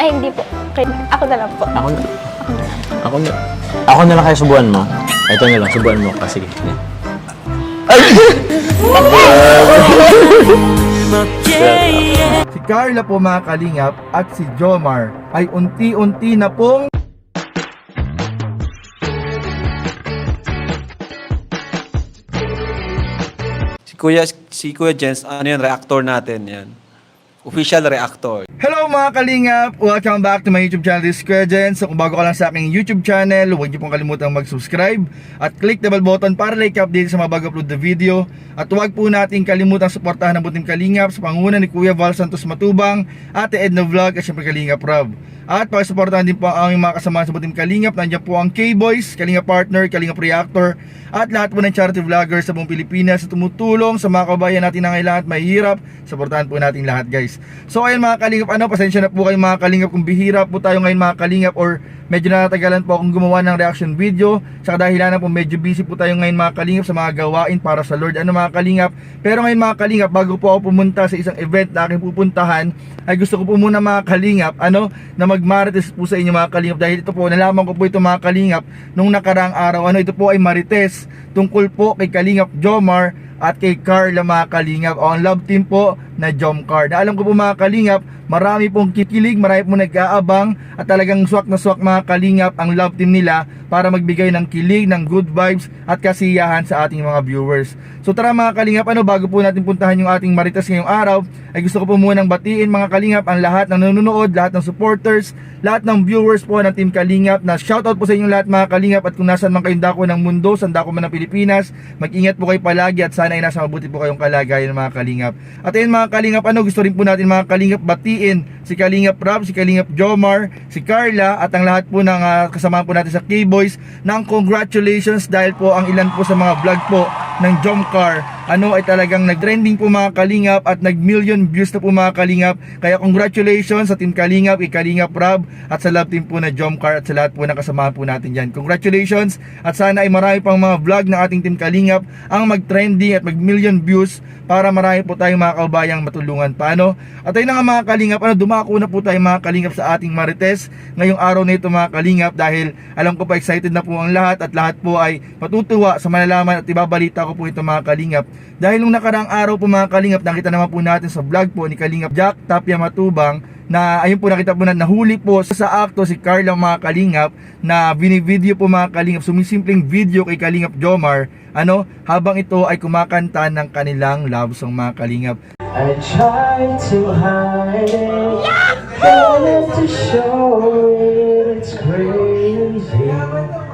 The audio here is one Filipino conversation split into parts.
Ay, hindi po. Ako na lang po. Ako na. Ako na lang kayo subuan mo. Ito na lang, subuan mo kasi. Si Carla po mga kalingap at si Jomar ay unti-unti na pong Si Kuya Jens, ano yan, reactor natin yan. Official reactor. Hello mga kalingap! Welcome back to my YouTube channel, this is Kuya Jen. So kung bago ka lang sa aking YouTube channel, huwag niyo pong kalimutang mag-subscribe at click the bell button para like update sa mga bago upload na video. At huwag po natin kalimutang suportahan ang Butim Kalingap sa pangunguna ni Kuya Val Santos Matubang, Ate Edna Vlog at syempre Kalingap Rob. At pakisuportahan din po ang aming mga kasama sa Butim Kalingap. Nandiyan po ang K-Boys, Kalingap Partner, Kalingap Reactor at lahat po ng charity vloggers sa buong Pilipinas na tumutulong sa mga kabayan natin na kailangan at mahihirap. Suportahan po natin lahat guys. So ayun mga Kalingap, pasensya na po kayo mga Kalingap kung bihira po tayo ngayon mga Kalingap or medyo natagalan po akong gumawa ng reaction video. Sa dahilan na po medyo busy po tayo ngayon mga Kalingap sa mga gawain para sa Lord mga Kalingap. Pero ngayon mga Kalingap, bago po ako pumunta sa isang event na aking pupuntahan, ay gusto ko po muna mga Kalingap na magmarites po sa inyo mga Kalingap. Dahil ito po, nalaman ko po ito mga Kalingap nung nakaraang araw. Ito po ay marites tungkol po kay Kalingap Jomar at kay Carla mga Kalingap, o ang love team po na Jomcar. Na alam ko po mga Kalingap, marami pong kikilig, marami pong nag-aabang at talagang swak na swak mga Kalingap ang love team nila para magbigay ng kilig, ng good vibes at kasiyahan sa ating mga viewers. So tara mga Kalingap, bago po natin puntahan yung ating marites ngayong araw, ay gusto ko po munang batiin mga Kalingap ang lahat ng nanonood, lahat ng supporters, lahat ng viewers po ng Team Kalingap, na shoutout po sa inyong lahat mga Kalingap. At kung nasan man kayong dako ng mundo, saan dako man ng Pilipinas, mag-ingat po kayo palagi at sana ay nasa mabuti po kayong kalagayan mga Kalingap. At ayun mga Kalingap, gusto rin po natin mga Kalingap batiin si Kalingap Rob, si Kalingap Jomar, si Carla at ang lahat po ng kasama po natin sa K-Boys ng congratulations dahil po ang ilan po sa mga vlog po ng Jomcar ay talagang nag-trending po mga Kalingap at nag-million views na po mga Kalingap. Kaya congratulations sa Team Kalingap, Kalingap Rob at sa love team po na Jomcar at sa lahat po na kasama po natin dyan. Congratulations at sana ay marami pang mga vlog ng ating Team Kalingap ang mag-trending at mag-million views para marami po tayong mga kabayang matulungan pa. At ayun na nga mga Kalingap, dumako na po tayo mga Kalingap sa ating marites ngayong araw na ito mga Kalingap, dahil alam ko pa excited na po ang lahat at lahat po ay matutuwa sa malalaman at ibabalita ko po ito mga Kalingap. Dahil nung nakaraang araw po mga Kalingap, nakita naman po natin sa vlog po ni Kalingap Jack Tapia Matubang na ayun po nakita po na nahuli po sa akto si Carla mga Kalingap na binivideo po mga Kalingap, sumisimpleng video kay Kalingap Jomar habang ito ay kumakanta ng kanilang love song mga Kalingap. I tried to hide it, wanted to show it, it's crazy.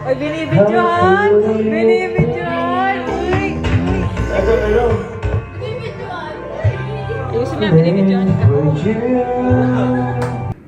Ay, binibidyohan! Binibidyohan! Uy! Ayusin niya, binibidyohan.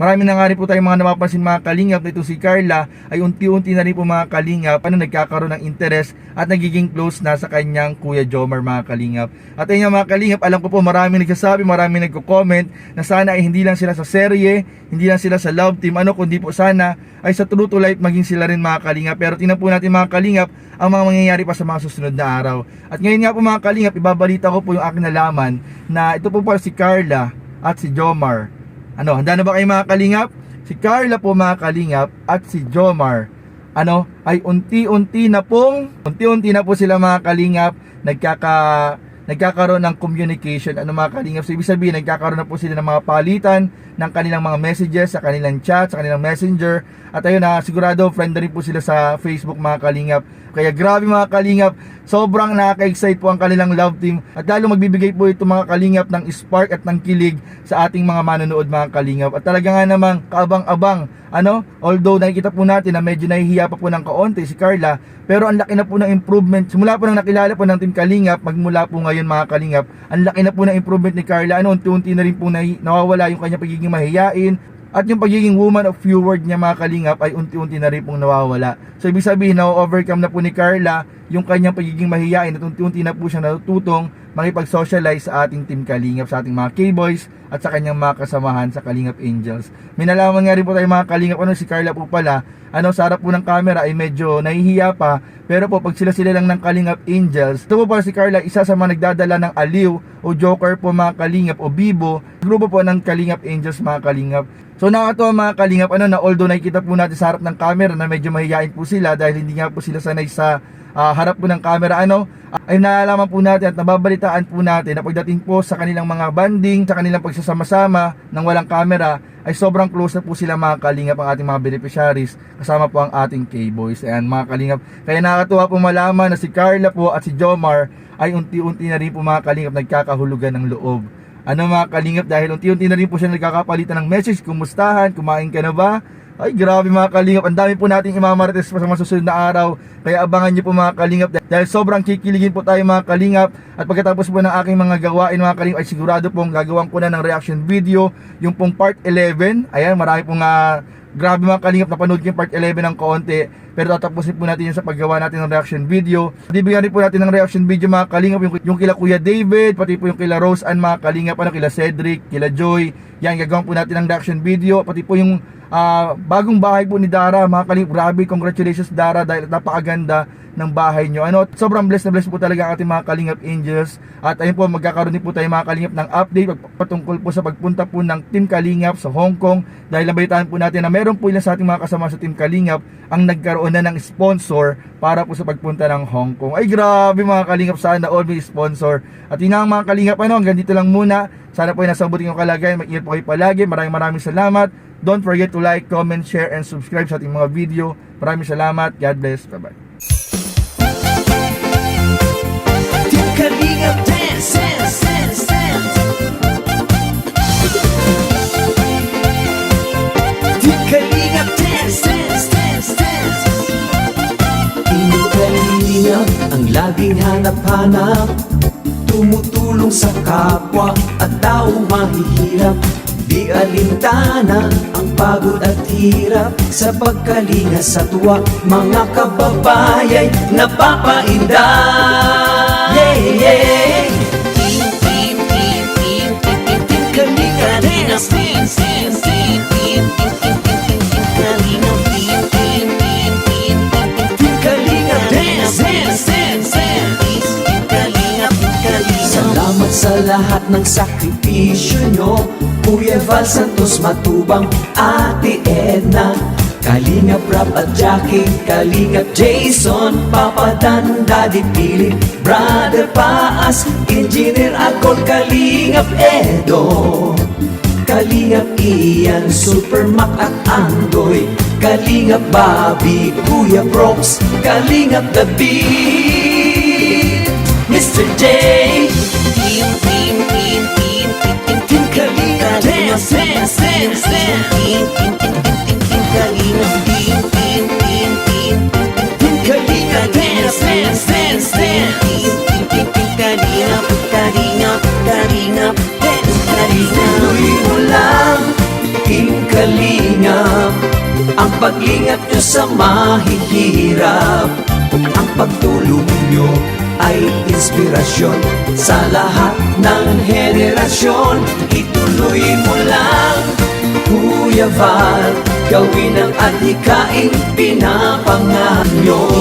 Marami na nga rin po tayong mga napapansin mga Kalingap na ito si Carla ay unti-unti na rin po mga Kalingap nagkakaroon ng interest at nagiging close na sa kanyang Kuya Jomar mga Kalingap. At ayun mga Kalingap, alam ko po marami nagsasabi, marami nagko-comment na sana ay hindi lang sila sa serye, hindi lang sila sa love team, kundi po sana ay sa true to life maging sila rin mga Kalingap. Pero tingnan po natin mga Kalingap ang mga mangyayari pa sa mga susunod na araw. At ngayon nga po mga Kalingap, ibabalita ko po yung aking nalaman na ito po pala si Carla at si Jomar. Handa na ba kayo mga Kalingap? Si Carla po mga Kalingap at si Jomar ay unti-unti na po sila mga Kalingap nagkakaroon ng communication mga Kalingap. So ibig sabihin nagkakaroon na po sila ng mga palitan ng kanilang mga messages sa kanilang chat, sa kanilang messenger. At ayun sigurado friend na rin po sila sa Facebook mga Kalingap. Kaya grabe mga Kalingap, sobrang nakaka-excite po ang kanilang love team. At lalo magbibigay po ito mga Kalingap ng spark at ng kilig sa ating mga manonood mga Kalingap. At talaga nga namang kaabang-abang although nakikita po natin na medyo nahihiya pa po ng kaunti si Carla, pero ang laki na po ng improvement simula po nang nakilala po ng Team Kalingap magmula po ngayon mga Kalingap. Ang laki na po ng improvement ni Carla, unti-unti na rin po nawawala yung kanyang pagiging mahiyain. At yung pagiging woman of few word niya mga Kalingap ay unti-unti na rin pong nawawala. So ibig sabihin na overcome na po ni Carla yung kanyang pagiging mahiyain at unti-unti na po siya natututong makipag-socialize sa ating Team Kalingap, sa ating mga K-Boys at sa kanyang mga kasamahan sa Kalingap Angels. May nalaman nga rin po tayo mga Kalingap, si Carla po pala, sa harap po ng camera ay medyo nahihiya pa, pero po pag sila lang ng Kalingap Angels, ito po pala si Carla, isa sa mga nagdadala ng aliw o joker po mga Kalingap o bibo, grupo po ng Kalingap Angels mga Kalingap. So nakakatuwa mga Kalingap, na although nakikita po natin sa harap ng camera na medyo mahihiyain po sila dahil hindi nga po sila sanay sa harap po ng camera, ay nalalaman po natin at nababalitaan po natin na pagdating po sa kanilang mga banding, sa kanilang pagsasama-sama ng walang camera, ay sobrang close na po sila mga Kalingap, ang ating mga beneficiaries, kasama po ang ating K-Boys. Ayan mga Kalingap, kaya nakakatuwa po malaman na si Carla po at si Jomar ay unti-unti na rin po mga Kalingap nagkakahulugan ng loob. Mga Kalingap, dahil unti-unti na rin po siya nagkakapalitan ng message, kumustahan, kumain ka na ba? Ay grabe mga Kalingap, ang dami po nating imamarites pa sa mga susunod na araw, kaya abangan nyo po mga Kalingap dahil sobrang kikiligin po tayo mga Kalingap. At pagkatapos po ng aking mga gawain mga Kalingap ay sigurado pong gagawin ko na ng reaction video, yung pong part 11. Ayan, marami pong grabe mga Kalingap, napanood ko yung part 11 ng kaunti, pero tatapusin po natin yun sa paggawa natin ng reaction video. Bibigyan rin po natin ng reaction video mga Kalingap, yung kila Kuya David, pati po yung kila Rose Ann mga Kalingap, kila Cedric, kila Joy. Yan, gagawin po natin ng reaction video, pati po yung bagong bahay po ni Dara mga Kalingap. Grabe, congratulations Dara, dahil napakaganda ng bahay nyo. Sobrang blessed na blessed po talaga ang ating mga Kalingap Angels. At ayun po, magkakaroon din po tayo mga Kalingap ng update patungkol po sa pagpunta po ng Team Kalingap sa Hong Kong, dahil nabalitaan po natin na meron po ilan sa ating mga kasama sa Team Kalingap ang nagkaroon na ng sponsor para po sa pagpunta ng Hong Kong. Ay grabe mga Kalingap, sana all may sponsor. At yun ang mga Kalingap, hanggang dito lang muna. Sana po ay nasa mabuting yung kalagayan. Mag-ingat po kayo palagi. Maraming salamat. Don't forget to like, comment, share, and subscribe sa ating mga video. Maraming salamat. God bless. Bye-bye. Team Kalingap dance, dance, dance, dance. Team Kalingap dance, dance, dance, dance. Team Kalingap ang laging hanap-hanap, tumutulong sa kapwa at tao mahihirap. Di alintana ang pagod at hirap, sa pagkalinga sa tuwa mga kababayay napapainda. Yeah, yeah. Team, team, team, team, team, team, team, Kalingap dance, dance, dance, team, team, team, team, team, team, team, Kalingap, team, team, team, team, team, team, Kalingap dance, dance, dance, dance, team Kalingap, Kalingap. Salamat sa lahat ng sakripisyo nyo, Kuya Val Santos Matubang, Ate Edna, Kalingap Rap at Jackie, Kalingap Jason, Papa Dan, Daddy Philip, Brother Paas, Engineer Akol, Kalingap Edo, Kalingap Ian, Super Mac at Andoy, Kalingap Bobby, Kuya Prox, Kalingap The Beat, Mr. J. Team, team, team, team, team, team, team, Kalingap dance, dance, dance, dance. Team, team, team, team, team, team, Kalingap, team, team, team, team, team, Kalingap dance, dance, dance, dance. Team, team, team, team, Kalingap, Kalingap, Kalingap dance, Kalingap. Tuloy mo lang, Team Kalingap, ang paglingap nyo sa mahihirap, ang pagtulong nyo ay inspirasyon sa lahat ng henerasyon. Ituloy mo lang, Kuya Val, gawin ang adhikaing pinapangarap nyo.